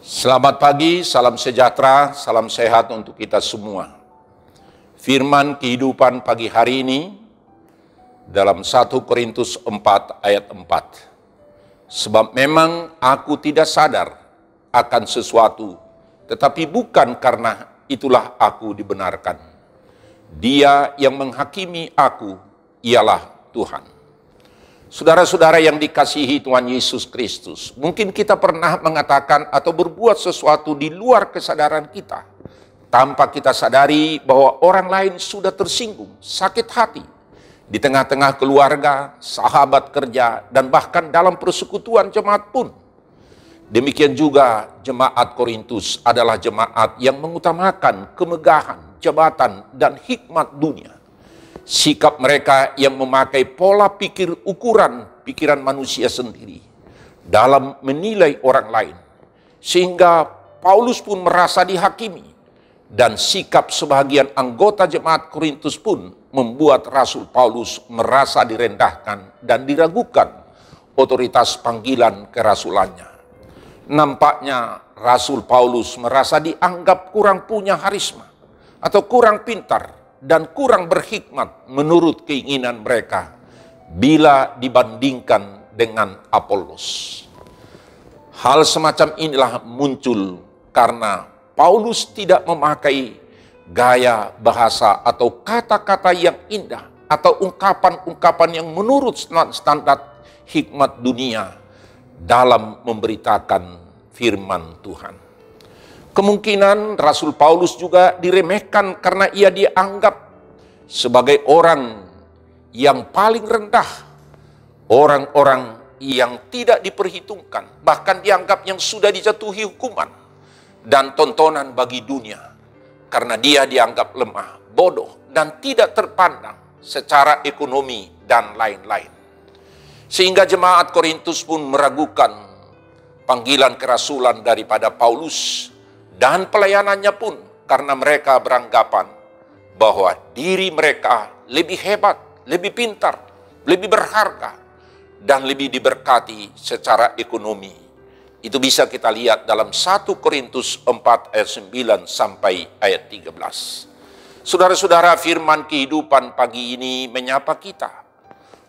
Selamat pagi, salam sejahtera, salam sehat untuk kita semua. Firman kehidupan pagi hari ini dalam 1 Korintus 4 ayat 4. Sebab memang aku tidak sadar akan sesuatu, tetapi bukan karena itulah aku dibenarkan. Dia yang menghakimi aku ialah Tuhan. Saudara-saudara yang dikasihi Tuhan Yesus Kristus, mungkin kita pernah mengatakan atau berbuat sesuatu di luar kesadaran kita, tanpa kita sadari bahwa orang lain sudah tersinggung, sakit hati, di tengah-tengah keluarga, sahabat kerja, dan bahkan dalam persekutuan jemaat pun. Demikian juga jemaat Korintus adalah jemaat yang mengutamakan kemegahan, jabatan, dan hikmat dunia. Sikap mereka yang memakai pola pikir ukuran pikiran manusia sendiri dalam menilai orang lain. Sehingga Paulus pun merasa dihakimi. Dan sikap sebagian anggota jemaat Korintus pun membuat Rasul Paulus merasa direndahkan dan diragukan otoritas panggilan kerasulannya. Nampaknya Rasul Paulus merasa dianggap kurang punya harisma atau kurang pintar dan kurang berhikmat menurut keinginan mereka bila dibandingkan dengan Apolos. Hal semacam inilah muncul karena Paulus tidak memakai gaya bahasa atau kata-kata yang indah atau ungkapan-ungkapan yang menurut standar hikmat dunia dalam memberitakan firman Tuhan. Kemungkinan Rasul Paulus juga diremehkan karena ia dianggap sebagai orang yang paling rendah, orang-orang yang tidak diperhitungkan, bahkan dianggap yang sudah dijatuhi hukuman dan tontonan bagi dunia, karena dia dianggap lemah, bodoh, dan tidak terpandang secara ekonomi dan lain-lain. Sehingga jemaat Korintus pun meragukan panggilan kerasulan daripada Paulus dan pelayanannya pun, karena mereka beranggapan bahwa diri mereka lebih hebat, lebih pintar, lebih berharga, dan lebih diberkati secara ekonomi. Itu bisa kita lihat dalam 1 Korintus 4 ayat 9 sampai ayat 13. Saudara-saudara, firman kehidupan pagi ini menyapa kita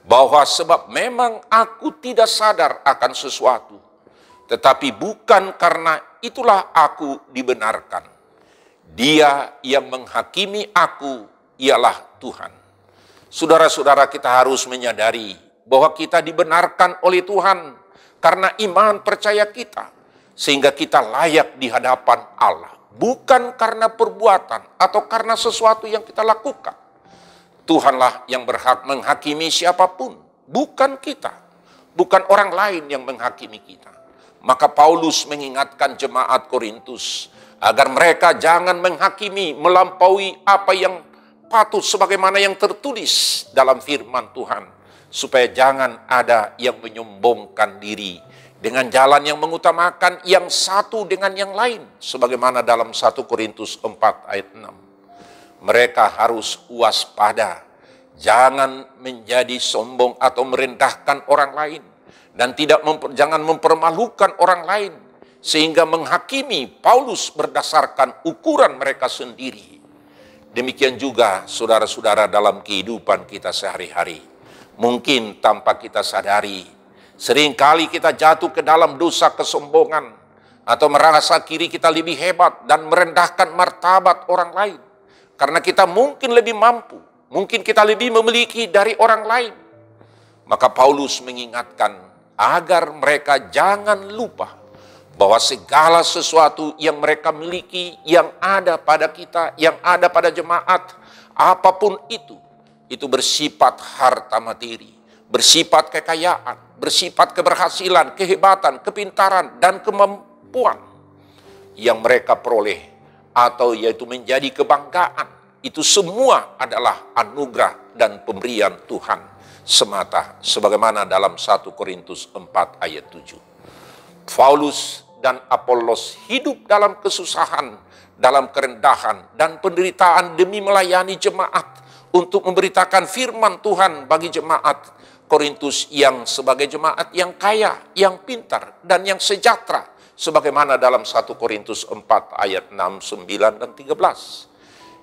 bahwa sebab memang aku tidak sadar akan sesuatu, tetapi bukan karena itulah aku dibenarkan. Dia yang menghakimi aku ialah Tuhan. Saudara-saudara, kita harus menyadari bahwa kita dibenarkan oleh Tuhan karena iman percaya kita, sehingga kita layak di hadapan Allah. Bukan karena perbuatan atau karena sesuatu yang kita lakukan. Tuhanlah yang berhak menghakimi siapapun, bukan kita. Bukan orang lain yang menghakimi kita. Maka Paulus mengingatkan jemaat Korintus agar mereka jangan menghakimi melampaui apa yang patut sebagaimana yang tertulis dalam firman Tuhan. Supaya jangan ada yang menyombongkan diri dengan jalan yang mengutamakan yang satu dengan yang lain. Sebagaimana dalam 1 Korintus 4 ayat 6. Mereka harus waspada. Jangan menjadi sombong atau merendahkan orang lain. Dan jangan mempermalukan orang lain, sehingga menghakimi Paulus berdasarkan ukuran mereka sendiri. Demikian juga saudara-saudara dalam kehidupan kita sehari-hari. Mungkin tanpa kita sadari, seringkali kita jatuh ke dalam dosa kesombongan, atau merasa kiri kita lebih hebat dan merendahkan martabat orang lain. Karena kita mungkin lebih mampu, mungkin kita lebih memiliki dari orang lain. Maka Paulus mengingatkan agar mereka jangan lupa bahwa segala sesuatu yang mereka miliki, yang ada pada kita, yang ada pada jemaat, apapun itu bersifat harta materi, bersifat kekayaan, bersifat keberhasilan, kehebatan, kepintaran, dan kemampuan yang mereka peroleh, atau yaitu menjadi kebanggaan. Itu semua adalah anugerah dan pemberian Tuhan semata, sebagaimana dalam 1 Korintus 4 ayat 7. Paulus dan Apolos hidup dalam kesusahan, dalam kerendahan dan penderitaan demi melayani jemaat untuk memberitakan firman Tuhan bagi jemaat Korintus yang sebagai jemaat yang kaya, yang pintar, dan yang sejahtera, sebagaimana dalam 1 Korintus 4 ayat 6, 9, dan 13.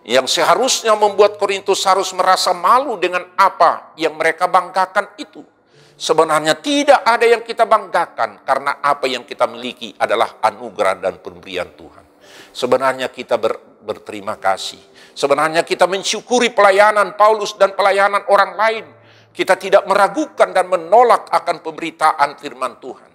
Yang seharusnya membuat Korintus harus merasa malu dengan apa yang mereka banggakan itu. Sebenarnya tidak ada yang kita banggakan, karena apa yang kita miliki adalah anugerah dan pemberian Tuhan. Sebenarnya kita berterima kasih. Sebenarnya kita mensyukuri pelayanan Paulus dan pelayanan orang lain. Kita tidak meragukan dan menolak akan pemberitaan firman Tuhan.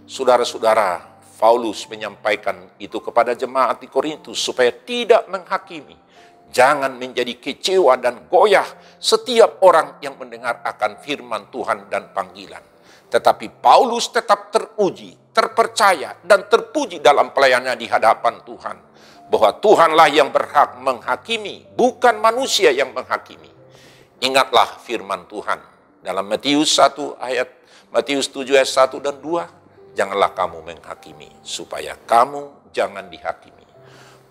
Saudara-saudara, Paulus menyampaikan itu kepada jemaat di Korintus supaya tidak menghakimi. Jangan menjadi kecewa dan goyah setiap orang yang mendengar akan firman Tuhan dan panggilan. Tetapi Paulus tetap teruji, terpercaya, dan terpuji dalam pelayanannya di hadapan Tuhan. Bahwa Tuhanlah yang berhak menghakimi, bukan manusia yang menghakimi. Ingatlah firman Tuhan dalam Matius 7 ayat 1 dan 2. Janganlah kamu menghakimi, supaya kamu jangan dihakimi.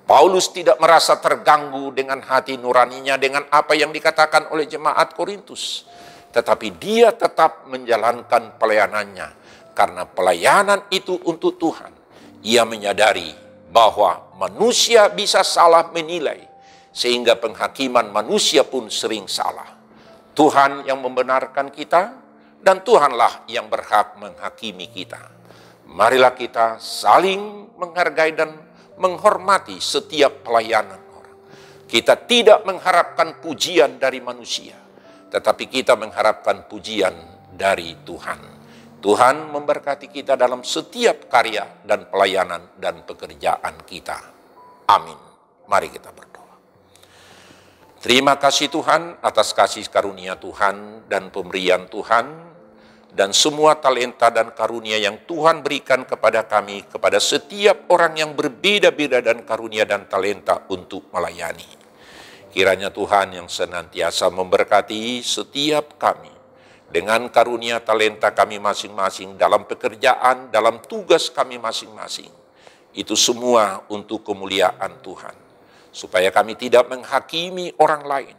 Paulus tidak merasa terganggu dengan hati nuraninya dengan apa yang dikatakan oleh jemaat Korintus. Tetapi dia tetap menjalankan pelayanannya. Karena pelayanan itu untuk Tuhan. Ia menyadari bahwa manusia bisa salah menilai. Sehingga penghakiman manusia pun sering salah. Tuhan yang membenarkan kita. Dan Tuhanlah yang berhak menghakimi kita. Marilah kita saling menghargai dan menghormati setiap pelayanan orang. Kita tidak mengharapkan pujian dari manusia, tetapi kita mengharapkan pujian dari Tuhan. Tuhan memberkati kita dalam setiap karya dan pelayanan dan pekerjaan kita. Amin. Mari kita berdoa. Terima kasih Tuhan atas kasih karunia Tuhan dan pemberian Tuhan, dan semua talenta dan karunia yang Tuhan berikan kepada kami, kepada setiap orang yang berbeda-beda dan karunia dan talenta untuk melayani. Kiranya Tuhan yang senantiasa memberkati setiap kami dengan karunia talenta kami masing-masing dalam pekerjaan, dalam tugas kami masing-masing. Itu semua untuk kemuliaan Tuhan. Supaya kami tidak menghakimi orang lain,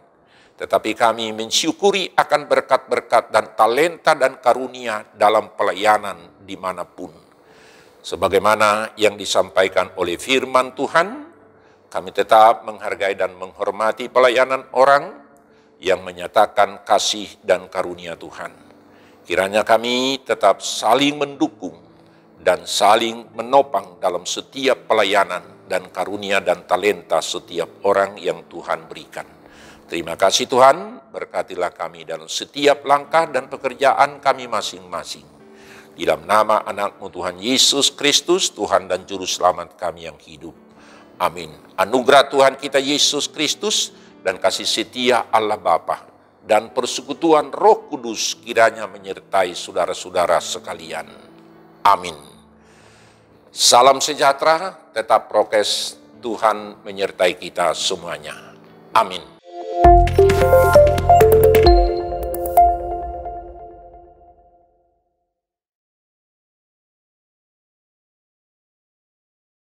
tetapi kami mensyukuri akan berkat-berkat dan talenta dan karunia dalam pelayanan dimanapun. Sebagaimana yang disampaikan oleh firman Tuhan, kami tetap menghargai dan menghormati pelayanan orang yang menyatakan kasih dan karunia Tuhan. Kiranya kami tetap saling mendukung dan saling menopang dalam setiap pelayanan dan karunia dan talenta setiap orang yang Tuhan berikan. Terima kasih Tuhan, berkatilah kami dalam setiap langkah dan pekerjaan kami masing-masing. Di dalam nama anak-Mu Tuhan Yesus Kristus, Tuhan dan Juru Selamat kami yang hidup. Amin. Anugerah Tuhan kita Yesus Kristus dan kasih setia Allah Bapa dan persekutuan Roh Kudus kiranya menyertai saudara-saudara sekalian. Amin. Salam sejahtera, tetap prokes, Tuhan menyertai kita semuanya. Amin.